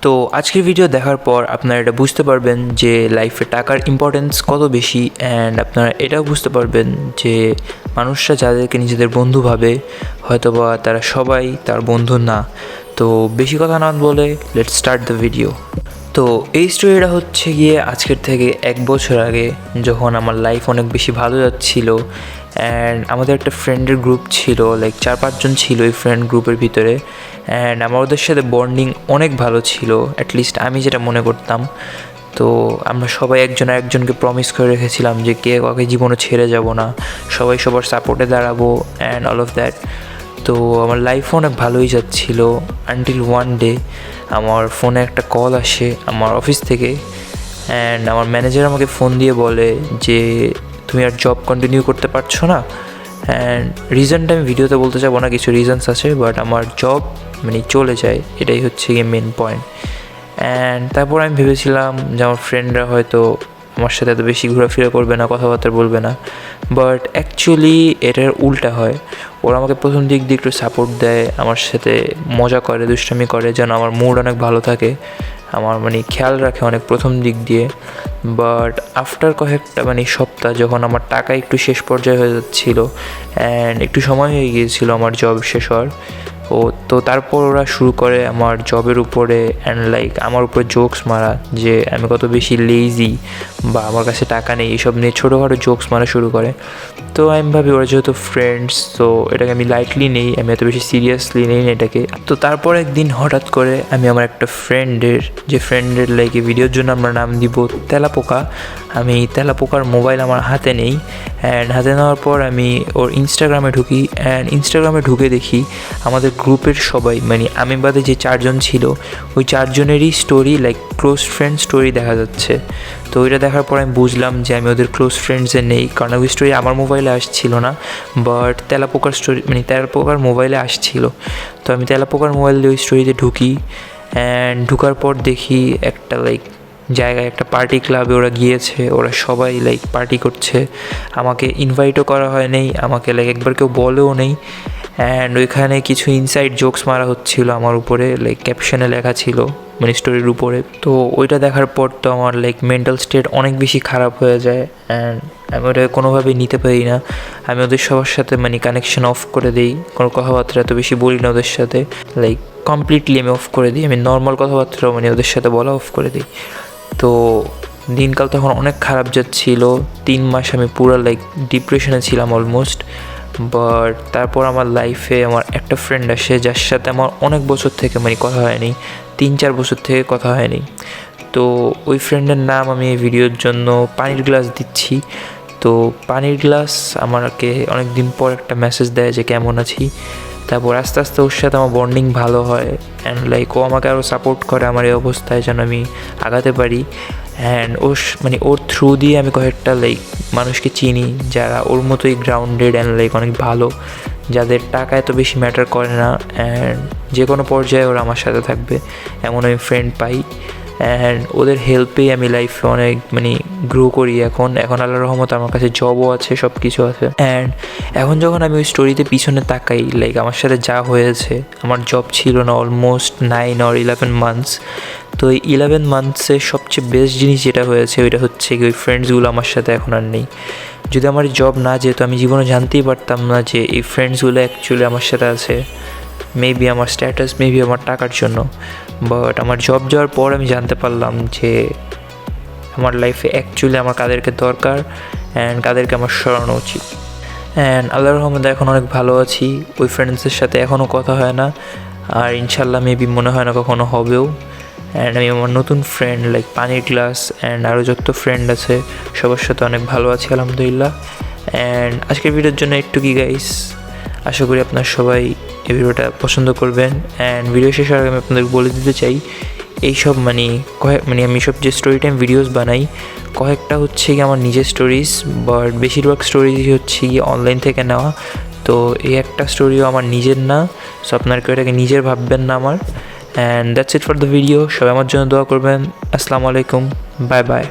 তো আজকের ভিডিও দেখার পর আপনারা এটা বুঝতে পারবেন যে লাইফে টাকার ইম্পর্টেন্স কত বেশি, অ্যান্ড আপনারা এটাও বুঝতে পারবেন যে মানুষরা যাদেরকে নিজেদের বন্ধু ভাবে হয়তোবা তারা সবাই তার বন্ধু না। তো বেশি কথা না বলে লেটস স্টার্ট দ্য ভিডিও। তো এই স্টোরিটা হচ্ছে গিয়ে আজকের থেকে 1 বছর আগে, যখন আমার লাইফ অনেক বেশি ভালো যাচ্ছিল অ্যান্ড আমাদের একটা ফ্রেন্ডের গ্রুপ ছিল, লাইক 4-5 জন ছিল এই ফ্রেন্ড গ্রুপের ভিতরে। অ্যান্ড আমার ওদের সাথে বন্ডিং অনেক ভালো ছিল, অ্যাটলিস্ট আমি যেটা মনে করতাম। তো আমরা সবাই একজন আরেকজনকে প্রমিস করে রেখেছিলাম যে কে কাউকে জীবনে ছেড়ে যাব না, সবাই সবার সাপোর্টে দাঁড়াবো অ্যান্ড অল অফ দ্যাট। তো আমার লাইফও অনেক ভালোই যাচ্ছিল আনটিল ওয়ান ডে আমার ফোনে একটা কল আসে আমার অফিস থেকে, অ্যান্ড আমার ম্যানেজার আমাকে ফোন দিয়ে বলে যে তুমি আর জব কন্টিনিউ করতে পারছো না। অ্যান্ড রিজনটা আমি ভিডিওতে বলতে চাবো না, কিছু রিজনস আছে, বাট আমার জব চলে যায়, এটাই হচ্ছে গিয়ে মেন পয়েন্ট। অ্যান্ড তারপর আমি ভেবেছিলাম যে আমার ফ্রেন্ডরা হয়তো আমার সাথে এত বেশি ঘোরাফেরা করবে না, কথাবার্তা বলবে না, বাট অ্যাকচুয়ালি এটার উল্টা হয়। ওরা আমাকে প্রথম দিক দিয়ে একটু সাপোর্ট দেয়, আমার সাথে মজা করে, দুষ্টামি করে, যেন আমার মুড অনেক ভালো থাকে, আমার খেয়াল রাখে অনেক প্রথম দিক দিয়ে। বাট আফটার কয়েকটা সপ্তাহ, যখন আমার টাকা একটু শেষ পর্যায়ে হয়ে যাচ্ছিলো অ্যান্ড একটু সময় হয়ে গিয়েছিলো আমার জব শেষ হওয়ার, তো তারপর ওরা শুরু করে আমার জবের উপরে অ্যান্ড লাইক আমার উপরে জোকস মারা যে আমি কত বেশি লেজি বা আমার কাছে টাকা নেই, এইসব নিয়ে ছোটোখাটো জোকস মারা শুরু করে। তো আমি ভাবি ওরা যেহেতু ফ্রেন্ডস, তো এটাকে আমি লাইটলি নেই, আমি এত বেশি সিরিয়াসলি নেই না এটাকে। তো তারপর একদিন হঠাৎ করে আমি আমার একটা ফ্রেন্ডের লাইক ভিডিওর জন্য আমরা নাম দিব তেলাপোকা, আমি তেলাপোকার মোবাইল আমার হাতে নেই। অ্যান্ড হাতে নেওয়ার পর আমি ওর ইনস্টাগ্রামে ঢুকি, অ্যান্ড ইনস্টাগ্রামে ঢুকে দেখি আমাদের গ্রুপের সবাই আমি বাদে যে 4 জন ছিল, ওই 4 জনেরই story like close friend story দেখা যাচ্ছে। তো ওইটা দেখার পর আমি বুঝলাম যে আমি ওদের ক্লোজ ফ্রেন্ডসে নেই, কারণ ওই স্টোরি আমার মোবাইলে আসছিল না, বাট তেলাপোকার স্টোরি তেলাপোকার মোবাইলে আসছিল। তো আমি তেলাপোকার মোবাইল দিয়ে ওই স্টোরিতে ঢুকি, অ্যান্ড ঢুকার পর দেখি একটা জায়গায় একটা পার্টি ক্লাবে ওরা গিয়েছে, ওরা সবাই পার্টি করছে, আমাকে ইনভাইটও করা হয় নাই, আমাকে একবার কেউ বলেও নেই। অ্যান্ড ওইখানে কিছু ইনসাইড জোকস মারা হচ্ছিলো আমার উপরে, ক্যাপশনে লেখা ছিল স্টোরির উপরে। তো ওইটা দেখার পর তো আমার মেন্টাল স্টেট অনেক বেশি খারাপ হয়ে যায়, অ্যান্ড আমি ওটা কোনোভাবেই নিতে পারি না। আমি ওদের সবার সাথে কানেকশন অফ করে দিই, কোনো কথাবার্তা এত বেশি বলি না ওদের সাথে, কমপ্লিটলি আমি অফ করে দিই, আমি নর্মাল কথাবার্তাও ওদের সাথে বলা অফ করে দিই। তো দিনকাল তখন অনেক খারাপ যাচ্ছিল, 3 মাস আমি পুরো ডিপ্রেশনে ছিলাম অলমোস্ট। বাট তারপর আমার লাইফে আমার একটা ফ্রেন্ড আসে, যার সাথে আমার অনেক বছর থেকে কথা হয়নি, 3-4 বছর থেকে কথা হয়নি। তো ওই ফ্রেন্ডের নাম আমি এই ভিডিওর জন্য পানির গ্লাস দিচ্ছি। তো পানির গ্লাস আমাকে অনেক দিন পর একটা মেসেজ দেয় যে কেমন আছি। তারপর আস্তে আস্তে ওর সাথে আমার বন্ডিং ভালো হয়, অ্যান্ড ও আমাকে আরও সাপোর্ট করে আমার এই অবস্থায় যেন আমি আগাতে পারি। অ্যান্ড ওর থ্রু দিয়ে আমি কয়েকটা মানুষকে চিনি যারা ওর মতোই গ্রাউন্ডেড অ্যান্ড অনেক ভালো, যাদের টাকা এত বেশি ম্যাটার করে না, অ্যান্ড যে কোনো পর্যায়ে ওরা আমার সাথে থাকবে, এমন আমি ফ্রেন্ড পাই। অ্যান্ড ওদের হেল্পেই আমি লাইফে অনেক গ্রো করি। এখন আল্লাহর রহমতে আমার কাছে জবও আছে, সব কিছু আছে। অ্যান্ড এখন যখন আমি ওই স্টোরিতে পিছনে তাকাই, আমার সাথে যা হয়েছে, আমার জব ছিল না অলমোস্ট 9 or 11 মান্থস। তো এই 11 মান্থসে সবচেয়ে বেস্ট জিনিস যেটা হয়েছে ওইটা হচ্ছে কি ওই ফ্রেন্ডসগুলো আমার সাথে এখন আর নেই। যদি আমার জব না যেত আমি জীবনে জানতেই পারতাম না যে এই ফ্রেন্ডসগুলো অ্যাকচুয়ালি আমার সাথে আছে, মেবি আমার স্ট্যাটাস, মেবি আমার টাকার জন্য। বাট আমার জব যাওয়ার পর আমি জানতে পারলাম যে আমার লাইফে অ্যাকচুয়ালি আমার কাদেরকে দরকার অ্যান্ড কাদেরকে আমার সরানো উচিত। অ্যান্ড আল্লাহর রহমতে এখন অনেক ভালো আছি, ওই ফ্রেন্ডসের সাথে এখনও কথা হয় না, আর ইনশাল্লাহ মেবি মনে হয় না কখনো হবেও। অ্যান্ড আমি আমার নতুন ফ্রেন্ড পানির গ্লাস অ্যান্ড আরও যত ফ্রেন্ড আছে সবার সাথে অনেক ভালো আছি আলহামদুলিল্লাহ। অ্যান্ড আজকের ভিডিওর জন্য একটু কি গাইস, আশা করি আপনার সবাই এই ভিডিওটা পছন্দ করবেন। অ্যান্ড ভিডিও শেষের আগে আমি আপনাদের বলে দিতে চাই, এইসব আমি সব যে স্টোরি টাইম ভিডিওস বানাই, কয়েকটা হচ্ছে কি আমার নিজের স্টোরিজ, বাট বেশিরভাগ স্টোরিজই হচ্ছে কি অনলাইন থেকে নেওয়া। তো এই একটা স্টোরিও আমার নিজের না, সো আপনার কেউ এটাকে নিজের ভাববেন না আমার। And that's it for the video. সবাই আমার জন্য দোয়া করবেন। আসসালামু আলাইকুম, বাই বাই।